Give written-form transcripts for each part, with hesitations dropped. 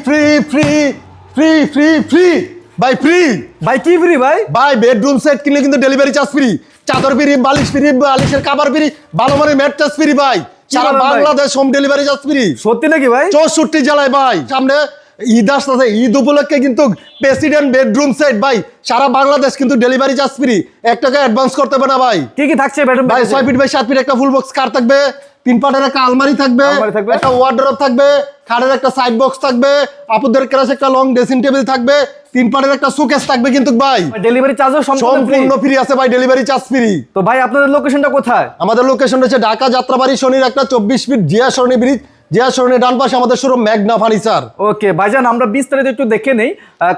Free free free free free ভাই free ভাই কি ফ্রি ভাই? ভাই বেডরুম সেট কিনলে কিন্তু ডেলিভারি চার্জ ফ্রি, চাদর ফ্রি, বালিশ ফ্রি, বালিশের কভার ফ্রি, ভালো মানের ম্যাট্রেস ফ্রি ভাই, সারা Bangladesh home delivery charge free. সত্যি নাকি ভাই? 64 জেলায় ভাই। সামনে ঈদ আসতেছে, ঈদ উপলক্ষে কিন্তু প্রেসিডেন্ট বেডরুম সেট ভাই সারা বাংলাদেশ কিন্তু ডেলিভারি চার্জ ফ্রি, 1 টাকা অ্যাডভান্স করতে হবে না ভাই। কি কি থাকছে বেডরুম ভাই 6 ফিট বাই 7 ফিট একটা ফুল বক্স কার থাকবে, 3 পাটের একটা আলমারি থাকবে, একটা ওয়ার্ডরোব থাকবে, খাটের একটা সাইড বক্স থাকবে, আপুদের ক্লাস একটা লং ড্রেসিং টেবিল থাকবে, 3 পাটের একটা শোকেস থাকবে কিন্তু ভাই। ডেলিভারি চার্জও সম্পূর্ণ ফ্রি আছে ভাই, ডেলিভারি চার্জ ফ্রি। তো ভাই আপনাদের লোকেশনটা কোথায়? আমাদের লোকেশন হচ্ছে ঢাকা যাত্রাবাড়ি শনির একটা 24 ফিট জিয়া সরণি ব্রিজ, জিয়া সরণির ডান পাশে আমাদের শোরুম মেঘনা ফার্নিচার। ওকে ভাইজান, আমরা বিস্তারিত একটু দেখে নেই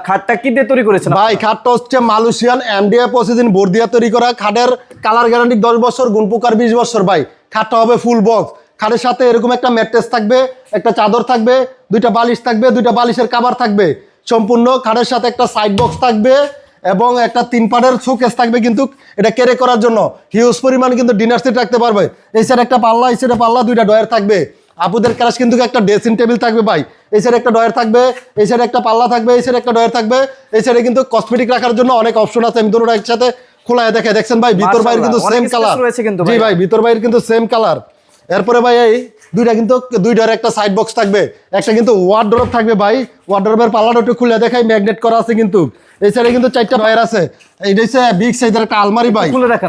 খাটটা কি দিয়ে তৈরি করেছেন ভাই। খাটটা হচ্ছে মালয়েশিয়ান এমডিএফ প্রসেসিং বোর্ড দিয়ে তৈরি করা। খাটের কালার গ্যারান্টি 10 বছর, গুণপোকার 20 বছর ভাই। খাটটা হবে ফুল বক্স। খাটের সাথে এরকম একটা ম্যাট্রেস থাকবে, একটা চাদর থাকবে, 2টা বালিশ থাকবে, 2টা বালিশের কভার থাকবে সম্পূর্ণ। খাটের সাথে একটা সাইড বক্স থাকবে এবং একটা 3 পাটের শোকেস থাকবে কিন্তু এটা ক্যারি করার জন্য হিউজ পরিমাণ কিন্তু ডিনার সেট রাখতে পারবে। এই সাইড একটা পাল্লা, এই সাইডে পাল্লা, 2টা ডয়ার থাকবে। আপুদের ক্লাস কিন্তু একটা ড্রেসিং টেবিল থাকবে ভাই। এই সাইডে একটা ডয়ার থাকবে, এই সাইডে একটা পাল্লা থাকবে, এই সাইডে একটা ডয়ার থাকবে। এই সাইডে কিন্তু কসমেটিক রাখার জন্য অনেক অপশন আছে। আমি দুটোটা একসাথে খোলায় দেখে দেখছেন ভাই, ভিতর বাইরে কিন্তু সেম কালার। জি ভাই, ভিতর বাইরে কিন্তু সেম কালার। এরপরে ভাই এই দুইটা কিন্তু 2টার একটা সাইড বক্স থাকবে, একটা কিন্তু ওয়ার্ডরোব থাকবে ভাই। ওয়ার্ডরোবের পাল্লাটা একটু খুলে দেখাই, ম্যাগনেট করা আছে কিন্তু। এই সাইডে কিন্তু 4টা ডয়ার আছে। এইটা হচ্ছে বিগ সাইজের একটা আলমারি ভাই।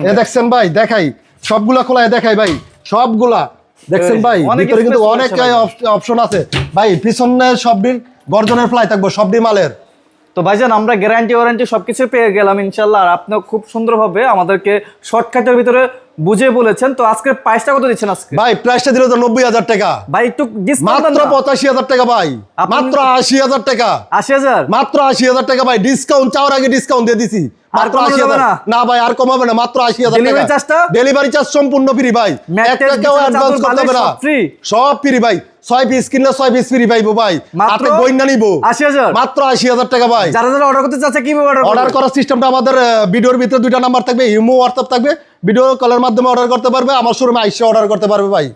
এ দেখছেন ভাই, দেখাই সবগুলা খোলায় দেখাই ভাই, সবগুলা দেখছেন ভাই। ভিতরে কিন্তু অনেক অপশন আছে ভাই। পিছনে সবটির গর্জনের ফ্লাই থাকবে, সবটি মালের। তো ভাইজান আমরা গ্যারান্টি ওয়ারেন্টি সবকিছু পেয়ে গেলাম ইনশাল্লাহ। আর আপনিও খুব সুন্দরভাবে আমাদেরকে শর্টকাটের ভিতরে বুঝিয়ে বলেছেন। তো আজকের প্রাইসটা কত দিচ্ছেন আজকে? ভাই প্রাইসটা দিল তো 90,000 টাকা ভাই, একটু মাত্র 85,000 টাকা ভাই, মাত্র 80,000 টাকা, 80,000 মাত্র 80,000 টাকা ভাই। ডিসকাউন্ট চাওয়ার আগে ডিসকাউন্ট দিয়ে দিছি, মাত্র 80,000 না ভাই, আর কমাবে না, মাত্র 80,000 টাকা। ডেলিভারি চার্জ সম্পূর্ণ ফ্রি ভাই, 1 টাকাও অ্যাডভান্স করতে হবে না, সব ফ্রি ভাই। 6 পিস কিনলে 6 পিস ফ্রি পাইবো ভাই, আপনি গইনা নিব 80,000, মাত্র 80,000 টাকা ভাই। যারা যারা অর্ডার করতে চাচ্ছে কিভাবে অর্ডার করার সিস্টেমটা আমাদের ভিডিওর ভিতরে 2টা নাম্বার থাকবে, ইমো হোয়াটসঅ্যাপ থাকবে। ভিডিও কলের মাধ্যমে অর্ডার করতে পারবে, আমার শোরুমে আইসা অর্ডার করতে পারবে ভাই।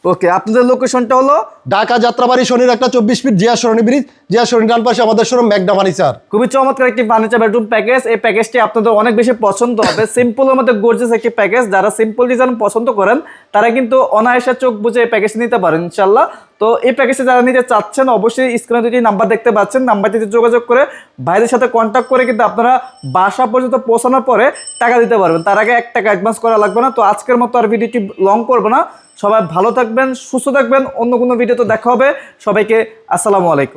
ওকে, আপনাদের লোকেশনটা হলো ঢাকা যাত্রাবাড়ি শনির একটা 24 ফিট জিয়া সরণি ব্রিজ, জিয়া সরণি ডান পাশে আমাদের শোরুম মেঘনা ফার্নিচার। খুবই চমৎকার একটি ফার্নিচার বেডরুম প্যাকেজ। এই প্যাকেজটি আপনাদের অনেক বেশি পছন্দ হবে। সিম্পলের মধ্যে গর্জিয়াস একটি প্যাকেজ। যারা সিম্পল ডিজাইন পছন্দ করেন তারা কিন্তু অনায়াসে চোখ বুঝে এই প্যাকেজটি নিতে পারেন ইনশাল্লাহ। তো এই প্যাকেজটি যারা নিতে চাচ্ছেন অবশ্যই স্ক্রিনে 2টি নাম্বার দেখতে পাচ্ছেন, নাম্বারটিতে যোগাযোগ করে ভাইদের সাথে কন্ট্যাক্ট করে কিন্তু আপনারা বাসা পর্যন্ত পৌঁছানোর পরে টাকা দিতে পারবেন। তার আগে 1 টাকা অ্যাডভান্স করা লাগবে না। তো আজকের মতো আর ভিডিওটি লং করবো না। সবাই ভালো থাকবেন, সুস্থ থাকবেন। অন্য কোনো ভিডিওতে দেখা হবে। সবাইকে আসসালামু আলাইকুম।